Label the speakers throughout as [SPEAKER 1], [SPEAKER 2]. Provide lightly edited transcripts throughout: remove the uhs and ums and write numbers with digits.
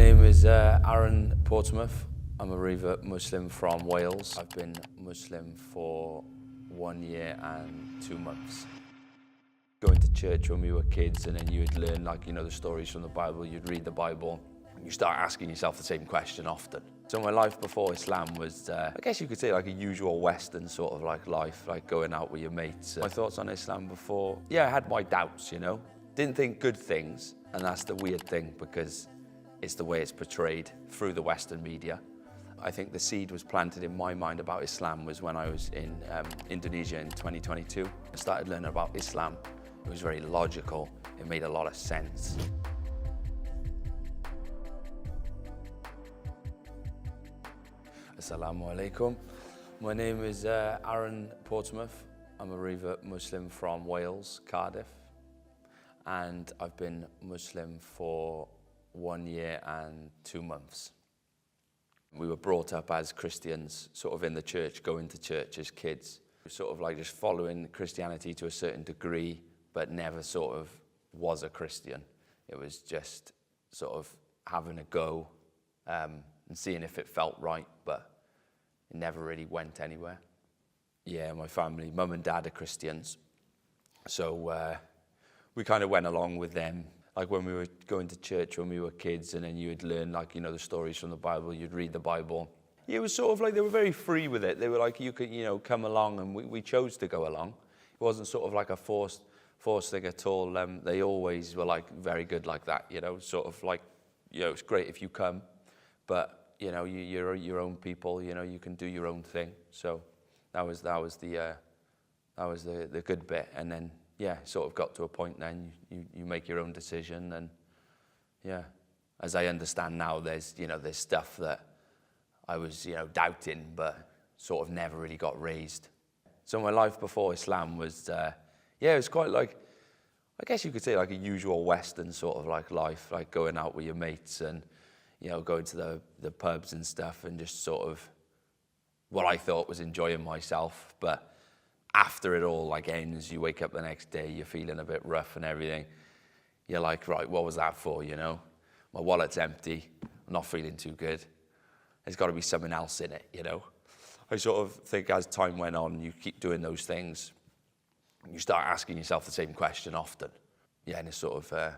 [SPEAKER 1] name is Aaron Portsmouth. I'm a revert Muslim from Wales. I've been Muslim for 1 year and 2 months. Going to church when we were kids, and then you would learn, like, the stories from the Bible. You'd read the Bible, and you start asking yourself the same question often. So my life before Islam was, I guess you could say, like a usual Western sort of like life, like going out with your mates. My thoughts on Islam before, I had my doubts, Didn't think good things, and that's the weird thing, because it's the way it's portrayed through the Western media. I think the seed was planted in my mind about Islam was when I was in Indonesia in 2022. I started learning about Islam. It was very logical. It made a lot of sense. Assalamu alaikum. My name is Aaron Portsmouth. I'm a revert Muslim from Wales, Cardiff. And I've been Muslim for 1 year and 2 months. We were brought up as Christians, sort of in the church, going to church as kids. Sort of like just following Christianity to a certain degree, but never sort of was a Christian. It was just sort of having a go and seeing if it felt right, but it never really went anywhere. Yeah, my family, mum and dad are Christians. So we kind of went along with them. Like when we were going to church when we were kids, and then you would learn, like, the stories from the Bible, you'd read the Bible. It was sort of like they were very free with it. They were like, you could, come along, and we chose to go along. It wasn't sort of like a forced thing at all. They always were like very good like that, sort of like, it's great if you come, but you're your own people, you can do your own thing. So that was the good bit. And then sort of got to a point then you make your own decision. And as I understand now, there's stuff that I was doubting, but sort of never really got raised. So my life before Islam was it was quite like, I guess you could say, like a usual Western sort of like life, like going out with your mates and going to the pubs and stuff, and just sort of what I thought was enjoying myself. But after it all ends, you wake up the next day, you're feeling a bit rough and everything. You're like, right, what was that for, My wallet's empty, I'm not feeling too good. There's got to be something else in it, I sort of think as time went on, you keep doing those things, you start asking yourself the same question often. And it sort of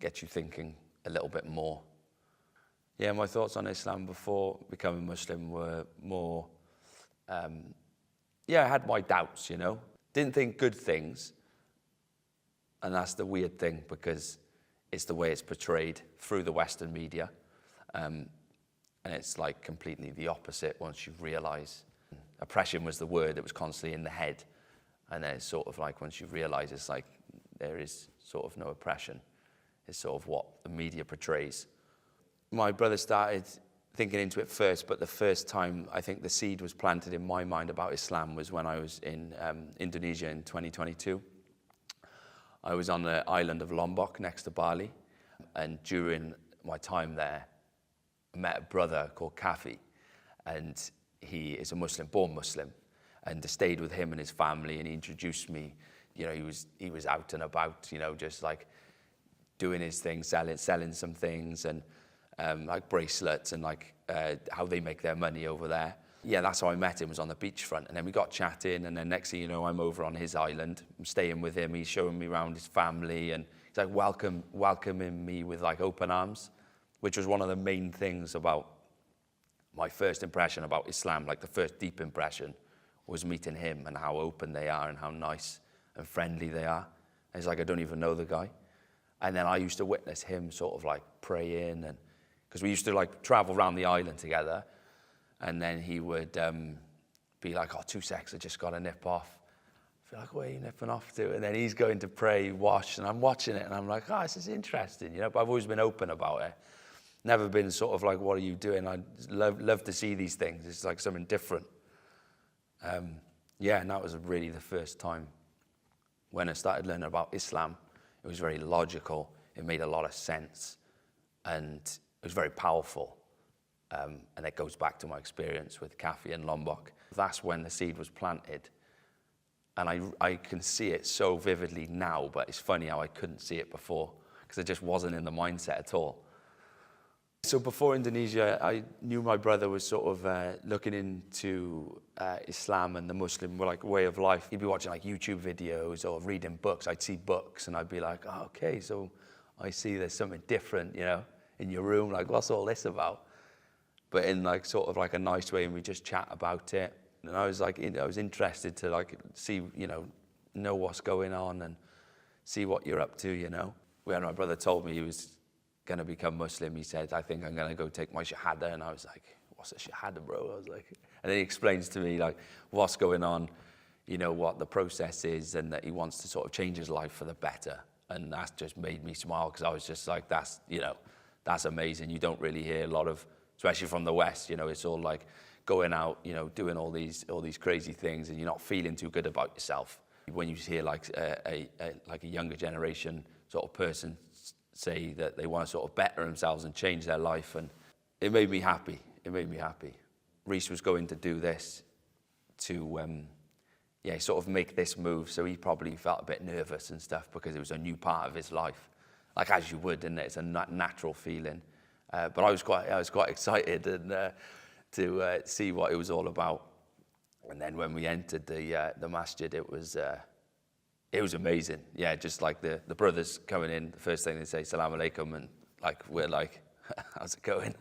[SPEAKER 1] gets you thinking a little bit more. My thoughts on Islam before becoming Muslim were more, I had my doubts, Didn't think good things. And that's the weird thing, because it's the way it's portrayed through the Western media. And it's like completely the opposite once you realize. Oppression was the word that was constantly in the head. And then it's sort of like once you realize it's like there is sort of no oppression. It's sort of what the media portrays. My brother started thinking into it first, but the first time I think the seed was planted in my mind about Islam was when I was in Indonesia in 2022. I was on the island of Lombok next to Bali, and during my time there, I met a brother called Kafi, and he is a Muslim, born Muslim, and I stayed with him and his family, and he introduced me. He was out and about, just like doing his thing, selling some things, and like bracelets and like how they make their money over there. That's how I met him, was on the beachfront. And then we got chatting, and then next thing you know, I'm over on his island. I'm staying with him. He's showing me around his family, and he's like welcoming me with like open arms, which was one of the main things about my first impression about Islam. Like the first deep impression was meeting him and how open they are and how nice and friendly they are. And it's like, I don't even know the guy. And then I used to witness him sort of like praying, and because we used to like travel around the island together, and then he would be like, 2 secs, I just got to nip off. I feel like, where are you nipping off to? And then he's going to pray, wash, and I'm watching it, and I'm like, this is interesting, But I've always been open about it. Never been sort of like, what are you doing? I love to see these things. It's like something different. And that was really the first time when I started learning about Islam. It was very logical. It made a lot of sense, and it was very powerful. And it goes back to my experience with Kafi and Lombok. That's when the seed was planted. And I can see it so vividly now, but it's funny how I couldn't see it before, because I just wasn't in the mindset at all. So before Indonesia, I knew my brother was sort of looking into Islam and the Muslim like way of life. He'd be watching like YouTube videos or reading books. I'd see books and I'd be like, oh, okay, so I see there's something different, you know, in your room. Like, what's all this about? But in like sort of like a nice way, and we just chat about it. And I was like, I was interested to like see, know what's going on and see what you're up to, you know. When my brother told me he was going to become Muslim, he said, I think I'm going to go take my shahada. And I was like, what's a shahada, bro? I was like, and then he explains to me like what's going on, you know, what the process is, and that he wants to sort of change his life for the better. And that just made me smile, because I was just like, that's amazing. You don't really hear a lot of, especially from the West, you know, it's all like going out, you know, doing all these crazy things, and you're not feeling too good about yourself. When you hear like a younger generation sort of person say that they want to sort of better themselves and change their life, and it made me happy. It made me happy. Reese was going to do this to, sort of make this move, so he probably felt a bit nervous and stuff, because it was a new part of his life, like as you would, and it's a natural feeling. But I was quite excited and to see what it was all about. And then when we entered the masjid, it was amazing. Yeah, just like the brothers coming in, the first thing they say, "Salaam alaikum," and like we're like, "How's it going?"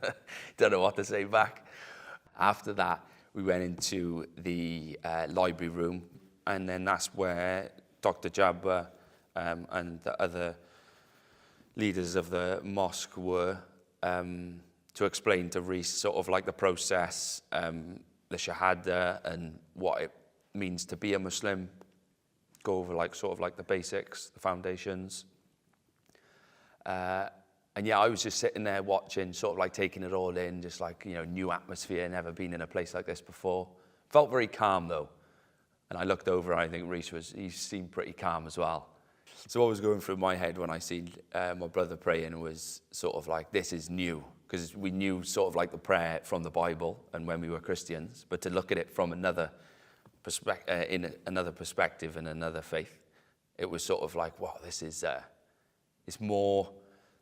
[SPEAKER 1] Don't know what to say back. After that, we went into the library room, and then that's where Dr. Jabba and the other leaders of the mosque were, to explain to Reese sort of like the process, the shahada, and what it means to be a Muslim. Go over like sort of like the basics, the foundations. And yeah, I was just sitting there watching, sort of like taking it all in, just like, you know, new atmosphere, never been in a place like this before. Felt very calm though. And I looked over, and I think Reese he seemed pretty calm as well. So what was going through my head when I seen my brother praying was sort of like, this is new, because we knew sort of like the prayer from the Bible and when we were Christians, but to look at it from another perspective and another faith, it was sort of like, wow, this is it's more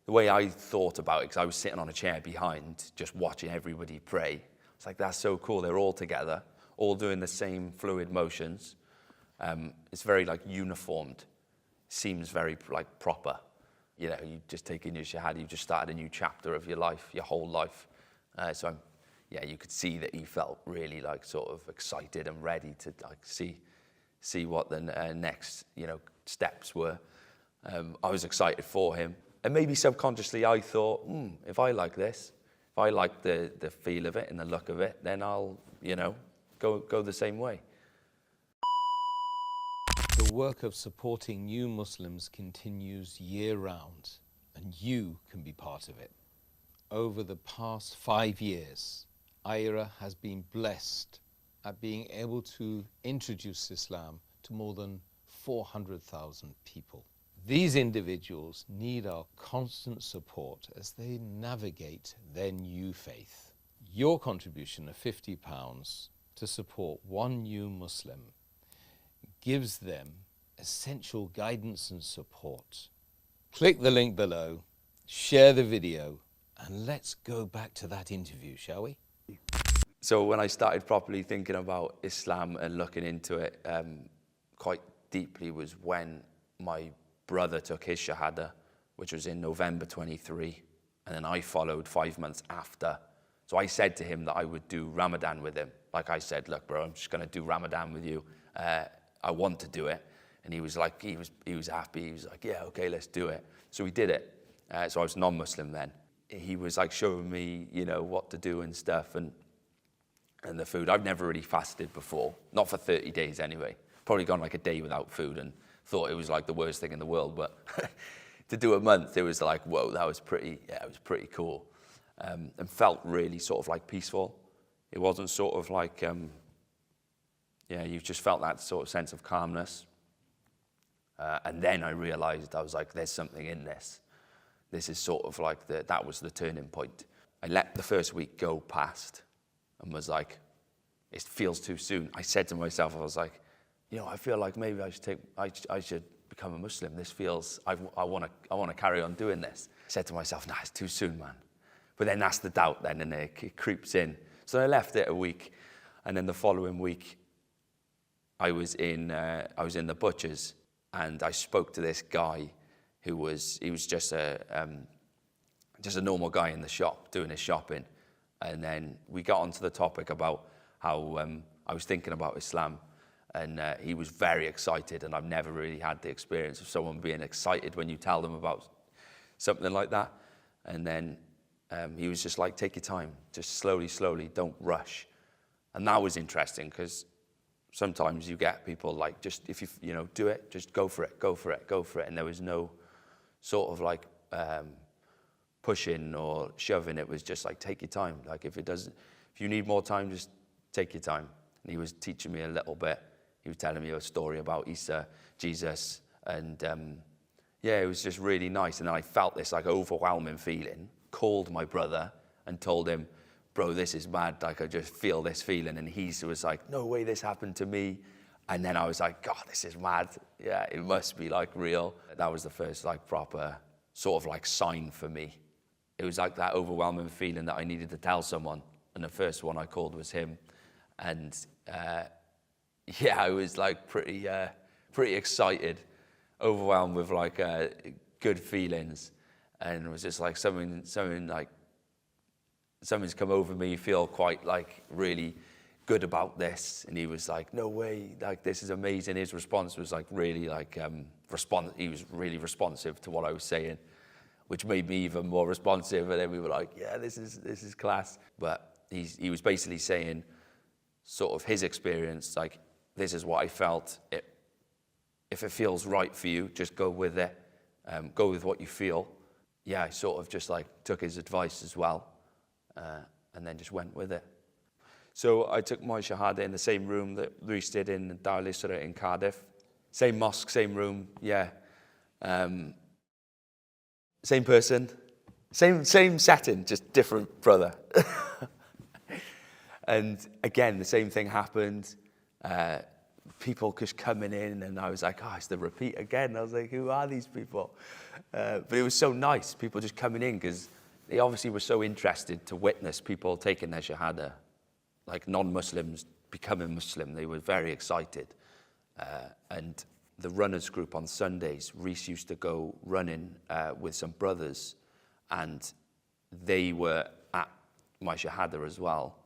[SPEAKER 1] the way I thought about it, because I was sitting on a chair behind just watching everybody pray. It's like, that's so cool. They're all together, all doing the same fluid motions. It's very like uniformed. Seems very like proper. You know, you just taken your shahada, you just started a new chapter of your life, your whole life. So you could see that he felt really like sort of excited and ready to like see what the next, you know, steps were. I was excited for him, and maybe subconsciously I thought, if I like this, if I like the feel of it and the look of it, then I'll, you know, go the same way.
[SPEAKER 2] The work of supporting new Muslims continues year-round, and you can be part of it. Over the past 5 years, iERA has been blessed at being able to introduce Islam to more than 400,000 people. These individuals need our constant support as they navigate their new faith. Your contribution of £50 to support one new Muslim gives them essential guidance and support. Click the link below, share the video, and let's go back to that interview, shall we?
[SPEAKER 1] So when I started properly thinking about Islam and looking into it quite deeply was when my brother took his shahada, which was in November 23, and then I followed 5 months after. So I said to him that I would do Ramadan with him. Like I said, look, bro, I'm just going to do Ramadan with you. I want to do it. And he was like, he was happy. He was like, yeah, okay, let's do it. So we did it. So I was non-Muslim then. He was like showing me, you know, what to do and stuff, and the food. I've never really fasted before, not for 30 days anyway. Probably gone like a day without food and thought it was like the worst thing in the world. But to do a month, it was like, whoa, that was pretty, it was pretty cool. And felt really sort of like peaceful. It wasn't sort of like, you just felt that sort of sense of calmness. And then I realized, I was like, there's something in this. This is sort of like, that was the turning point. I let the first week go past and was like, it feels too soon. I said to myself, I was like, you know, I feel like maybe I should become a Muslim. This feels, I want to carry on doing this. I said to myself, nah, it's too soon, man. But then that's the doubt then, and it creeps in. So I left it a week, and then the following week, I was in the butcher's, and I spoke to this guy he was just a normal guy in the shop doing his shopping. And then we got onto the topic about how I was thinking about Islam, and he was very excited, and I've never really had the experience of someone being excited when you tell them about something like that. And then he was just like, take your time, just slowly, don't rush. And that was interesting, because sometimes you get people like, just if you do it, just go for it. And there was no sort of like pushing or shoving. It was just like, take your time. Like if you need more time, just take your time. And he was teaching me a little bit. He was telling me a story about Isa, Jesus, and it was just really nice. And then I felt this like overwhelming feeling, called my brother and told him, bro, this is mad. Like I just feel this feeling. And he was like, no way this happened to me. And then I was like, God, this is mad. Yeah, it must be like real. That was the first like proper sort of like sign for me. It was like that overwhelming feeling that I needed to tell someone. And the first one I called was him. And I was like pretty excited, overwhelmed with like good feelings. And it was just like something's come over me, feel quite like really good about this. And he was like, no way, like this is amazing. His response was like really like he was really responsive to what I was saying, which made me even more responsive. And then we were like, yeah, this is class. But he was basically saying sort of his experience, like this is what I felt. If it feels right for you, just go with it. Go with what you feel. Yeah, I sort of just like took his advice as well. And then just went with it. So I took my Shahada in the same room that Rhys did in Dar al-Isra in Cardiff. Same mosque, same room, yeah. Same person, same setting, just different brother. And again, the same thing happened. People just coming in, and I was like, oh, it's the repeat again. I was like, who are these people? But it was so nice, people just coming in, because they obviously were so interested to witness people taking their Shahada, like non-Muslims becoming Muslim. They were very excited. And the runners group on Sundays, Rhys used to go running with some brothers, and they were at my Shahada as well.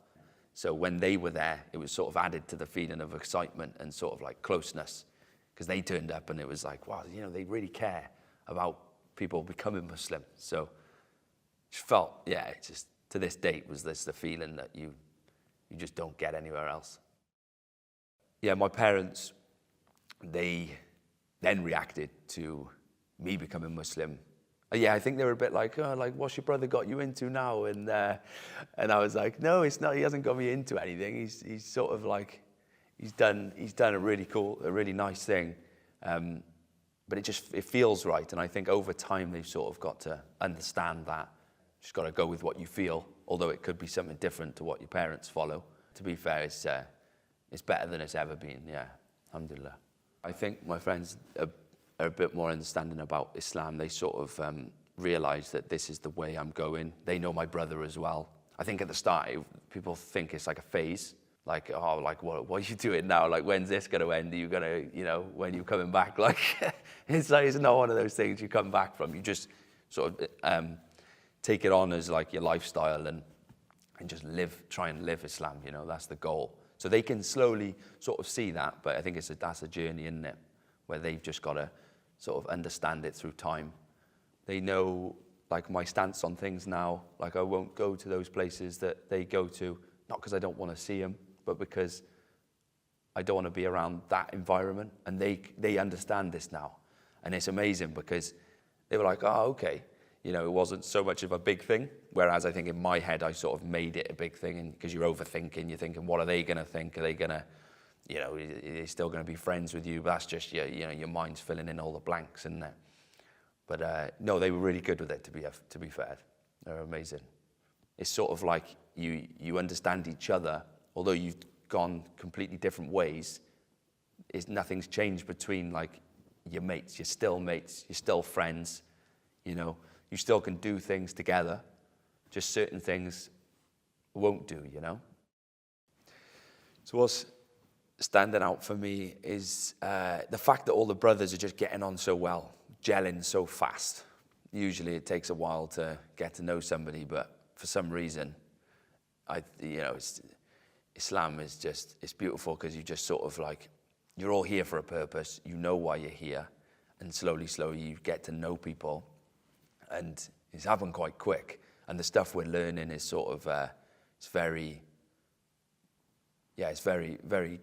[SPEAKER 1] So when they were there, it was sort of added to the feeling of excitement and sort of like closeness, because they turned up and it was like, wow, they really care about people becoming Muslim. So just felt, it just to this date was this the feeling that you just don't get anywhere else. Yeah, my parents, they then reacted to me becoming Muslim. Yeah, I think they were a bit like, oh, like what's your brother got you into now? And I was like, no, it's not. He hasn't got me into anything. He's sort of like, he's done a really nice thing. But it feels right. And I think over time they've sort of got to understand that. Just got to go with what you feel, although it could be something different to what your parents follow. To be fair, it's better than it's ever been. Yeah, alhamdulillah. I think my friends are a bit more understanding about Islam. They sort of realize that this is the way I'm going. They know my brother as well. I think at the start, people think it's like a phase. Like, oh, like what are you doing now? Like, when's this going to end? Are you going to, when are you coming back? Like, it's not one of those things you come back from. You just sort of take it on as like your lifestyle and just try and live Islam, that's the goal. So they can slowly sort of see that, but I think that's a journey, isn't it? Where they've just got to sort of understand it through time. They know like my stance on things now. Like I won't go to those places that they go to, not because I don't want to see them, but because I don't want to be around that environment. And they understand this now. And it's amazing because they were like, oh, okay. It wasn't so much of a big thing. Whereas I think in my head, I sort of made it a big thing. And because you're overthinking, you're thinking, what are they going to think? Are they going to, they're still going to be friends with you? But that's just, your mind's filling in all the blanks, isn't it? But no, they were really good with it, to be fair. They're amazing. It's sort of like you understand each other, although you've gone completely different ways. Nothing's changed between like your mates. You're still mates. You're still friends. You still can do things together, just certain things won't do, you know? So what's standing out for me is the fact that all the brothers are just getting on so well, gelling so fast. Usually it takes a while to get to know somebody, but for some reason, Islam is just, it's beautiful because you just sort of like, you're all here for a purpose, you know why you're here, and slowly you get to know people, and it's happened quite quick, and the stuff we're learning is sort of, it's very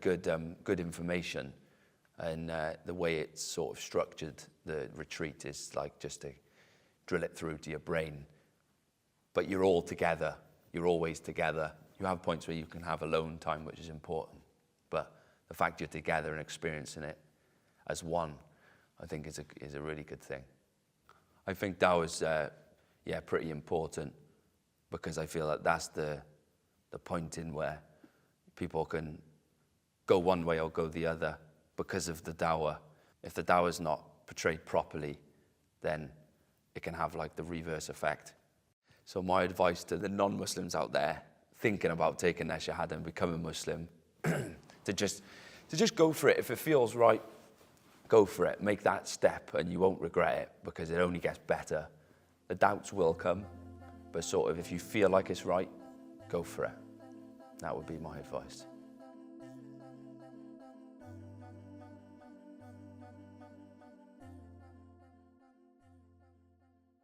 [SPEAKER 1] good information, and the way it's sort of structured, the retreat is like just to drill it through to your brain. But you're all together, you're always together. You have points where you can have alone time, which is important, but the fact you're together and experiencing it as one, I think is a really good thing. I think that was pretty important, because I feel that that's the point in where people can go one way or go the other because of the dawah. If the dawah is not portrayed properly, then it can have like the reverse effect. So my advice to the non-Muslims out there thinking about taking their shahada and becoming Muslim, to just go for it. If it feels right, go for it. Make that step and you won't regret it, because it only gets better. The doubts will come, but sort of if you feel like it's right, go for it. That would be my advice.